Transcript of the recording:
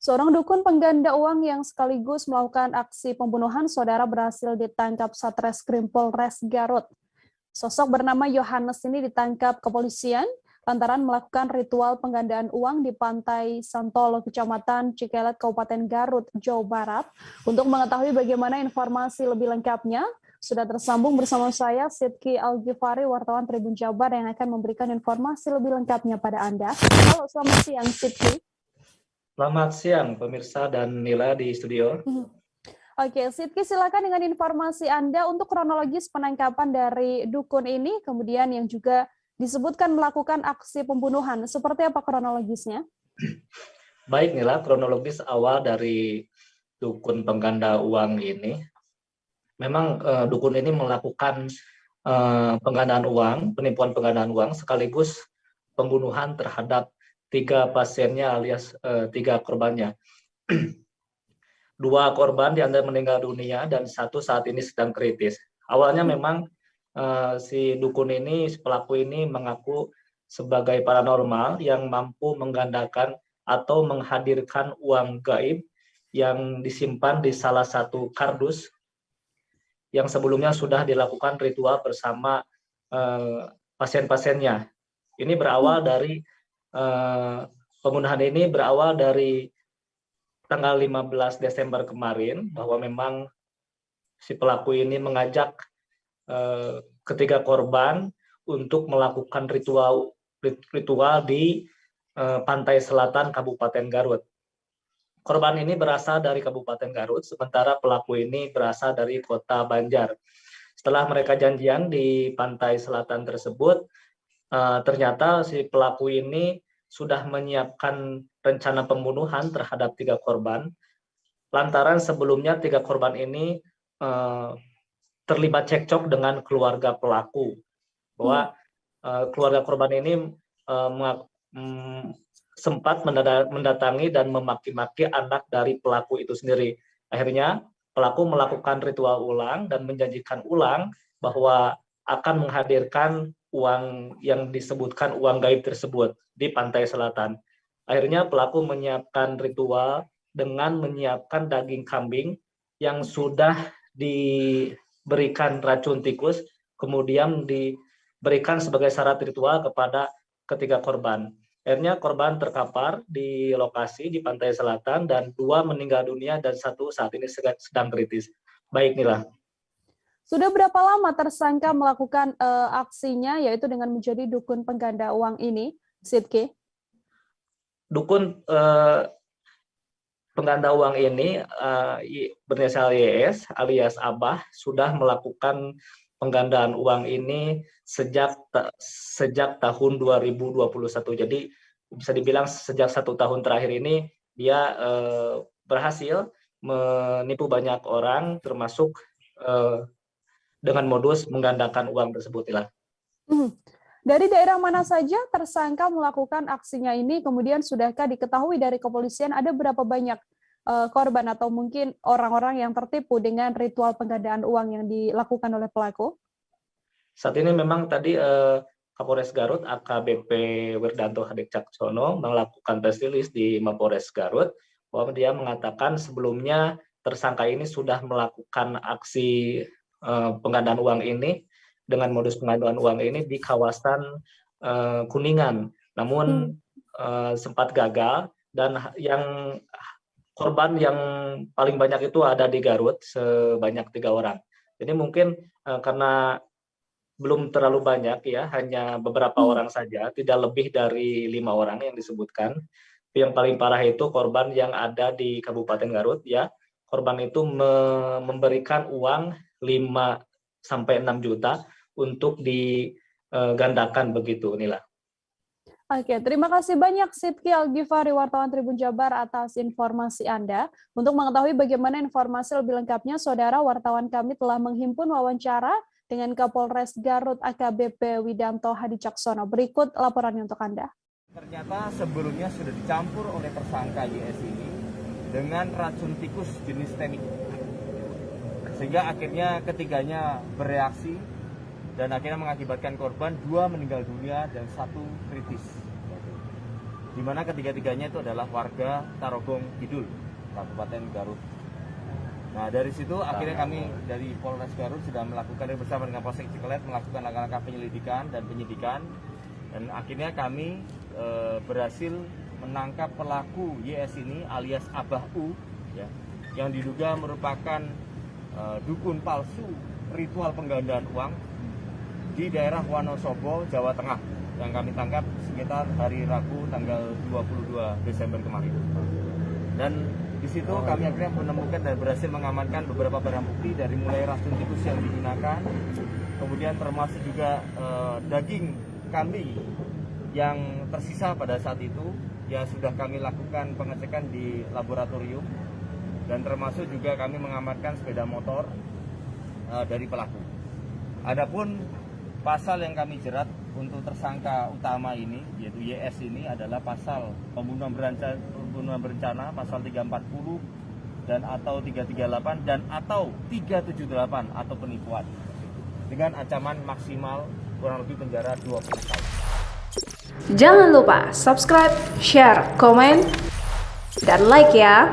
Seorang dukun pengganda uang yang sekaligus melakukan aksi pembunuhan saudara berhasil ditangkap Satreskrim Polres Garut. Sosok bernama Yohanes ini ditangkap kepolisian lantaran melakukan ritual penggandaan uang di Pantai Santolo, Kecamatan Cikelet, Kabupaten Garut, Jawa Barat. Untuk mengetahui bagaimana informasi lebih lengkapnya, sudah tersambung bersama saya Sidki Al-Ghifari, wartawan Tribun Jabar yang akan memberikan informasi lebih lengkapnya pada Anda. Halo, selamat siang Sidki. Selamat siang pemirsa dan Nila di studio. Oke, Sidki silakan dengan informasi Anda untuk kronologis penangkapan dari dukun ini, kemudian yang juga disebutkan melakukan aksi pembunuhan. Seperti apa kronologisnya? Baik Nila, kronologis awal dari dukun pengganda uang ini. Memang dukun ini melakukan penggandaan uang, penipuan penggandaan uang sekaligus pembunuhan terhadap 3 pasiennya alias 3 korbannya. 2 korban diantara meninggal dunia dan 1 saat ini sedang kritis. Awalnya memang si dukun ini, si pelaku ini mengaku sebagai paranormal yang mampu menggandakan atau menghadirkan uang gaib yang disimpan di salah satu kardus yang sebelumnya sudah dilakukan ritual bersama pasien-pasiennya. Ini berawal dari pembunuhan ini berawal dari tanggal 15 Desember kemarin, bahwa memang si pelaku ini mengajak ketiga korban untuk melakukan ritual di pantai selatan Kabupaten Garut. Korban ini berasal dari Kabupaten Garut, sementara pelaku ini berasal dari kota Banjar. Setelah mereka janjian di pantai selatan tersebut, ternyata si pelaku ini sudah menyiapkan rencana pembunuhan terhadap 3 korban, lantaran sebelumnya 3 korban ini terlibat cekcok dengan keluarga pelaku, bahwa keluarga korban ini sempat mendatangi dan memaki-maki anak dari pelaku itu sendiri. Akhirnya pelaku melakukan ritual ulang dan menjanjikan ulang bahwa akan menghadirkan uang yang disebutkan uang gaib tersebut di pantai selatan. Akhirnya pelaku menyiapkan ritual dengan menyiapkan daging kambing yang sudah diberikan racun tikus, kemudian diberikan sebagai syarat ritual kepada ketiga korban. Akhirnya korban terkapar di lokasi di pantai selatan dan 2 meninggal dunia dan 1 saat ini sedang kritis. Baik Nila. Sudah berapa lama tersangka melakukan aksinya, yaitu dengan menjadi dukun pengganda uang ini, Sidki? Dukun pengganda uang ini berinisial YS alias Abah sudah melakukan penggandaan uang ini sejak tahun 2021. Jadi bisa dibilang sejak 1 tahun terakhir ini dia berhasil menipu banyak orang, termasuk dengan modus menggandakan uang tersebut. Dari daerah mana saja tersangka melakukan aksinya ini, kemudian sudahkah diketahui dari kepolisian ada berapa banyak korban atau mungkin orang-orang yang tertipu dengan ritual penggandaan uang yang dilakukan oleh pelaku? Saat ini memang tadi Kapolres Garut AKBP Wirdanto Hadicaksono melakukan press release di Mapolres Garut bahwa dia mengatakan sebelumnya tersangka ini sudah melakukan aksi penggandaan uang ini dengan modus penggandaan uang ini di kawasan Kuningan, namun sempat gagal dan korban yang paling banyak itu ada di Garut sebanyak 3 orang. Jadi mungkin karena belum terlalu banyak ya, hanya beberapa orang saja, tidak lebih dari 5 orang yang disebutkan. Yang paling parah itu korban yang ada di Kabupaten Garut ya. Korban itu memberikan uang 5-6 juta untuk digandakan begitu, Nila. Oke, terima kasih banyak Sidki Al-Ghifari, wartawan Tribun Jabar atas informasi Anda. Untuk mengetahui bagaimana informasi lebih lengkapnya, saudara wartawan kami telah menghimpun wawancara dengan Kapolres Garut AKBP Wirdanto Hadicaksono. Berikut laporannya untuk Anda. Ternyata sebelumnya sudah dicampur oleh tersangka YS ini dengan racun tikus jenis teknik. Sehingga akhirnya ketiganya bereaksi dan akhirnya mengakibatkan korban 2 meninggal dunia dan 1 kritis. di mana ketiga-tiganya itu adalah warga Tarogong Kidul, Kabupaten Garut. Nah, dari situ akhirnya kami dari Polres Garut sudah melakukan bersama dengan Polsek Cikelet melakukan langkah-langkah penyelidikan dan penyidikan, dan akhirnya kami berhasil menangkap pelaku YS ini alias Abah U, ya, yang diduga merupakan dukun palsu ritual penggandaan uang di daerah Wonosobo, Jawa Tengah, yang kami tangkap sekitar hari Rabu tanggal 22 Desember kemarin. Dan di situ kami akhirnya menemukan dan berhasil mengamankan beberapa barang bukti dari mulai racun tikus yang digunakan, kemudian termasuk juga daging kambing yang tersisa pada saat itu yang sudah kami lakukan pengecekan di laboratorium, dan termasuk juga kami mengamankan sepeda motor dari pelaku. Adapun pasal yang kami jerat untuk tersangka utama ini, yaitu YS ini, adalah pasal pembunuhan berencana pasal 340 dan atau 338 dan atau 378 atau penipuan dengan ancaman maksimal kurang lebih penjara 20 tahun. Jangan lupa subscribe, share, komen, dan like ya.